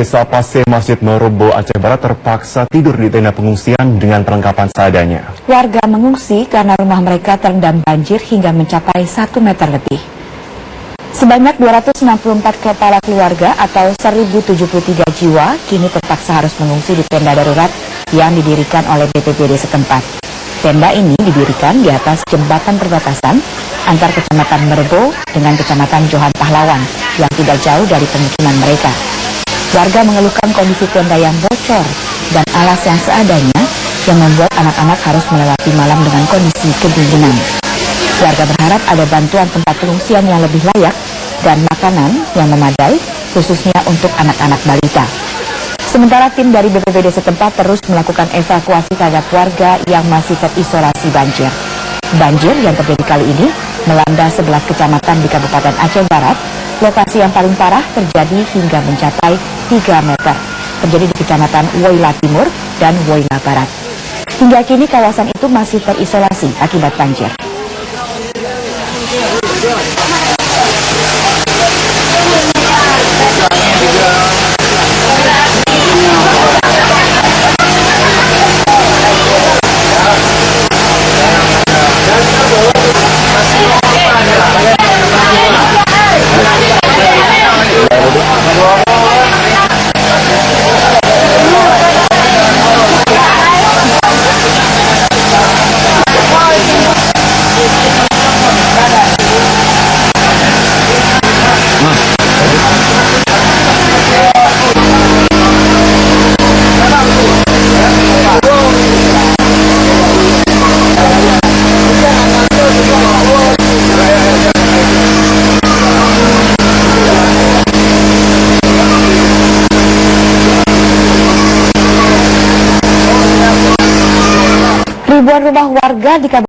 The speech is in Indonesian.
Desa Pase Masjid Merobo, Aceh Barat terpaksa tidur di tenda pengungsian dengan perlengkapan seadanya. Warga mengungsi karena rumah mereka terendam banjir hingga mencapai 1 meter lebih. Sebanyak 264 kepala keluarga atau 1.073 jiwa kini terpaksa harus mengungsi di tenda darurat yang didirikan oleh BPBD setempat. Tenda ini didirikan di atas jembatan perbatasan antar Kecamatan Merobo dengan Kecamatan Johan Pahlawan yang tidak jauh dari pemukiman mereka. Warga mengeluhkan kondisi tenda yang bocor dan alas yang seadanya yang membuat anak-anak harus melewati malam dengan kondisi kedinginan. Warga berharap ada bantuan tempat pengungsian yang lebih layak dan makanan yang memadai, khususnya untuk anak-anak balita. Sementara tim dari BPBD setempat terus melakukan evakuasi terhadap warga yang masih terisolasi banjir. Banjir yang terjadi kali ini melanda 11 kecamatan di Kabupaten Aceh Barat. Lokasi yang paling parah terjadi hingga mencapai 3 meter. Terjadi di Kecamatan Woyla Timur dan Woyla Barat. Hingga kini kawasan itu masih terisolasi akibat banjir. Ribuan rumah warga di Kabupaten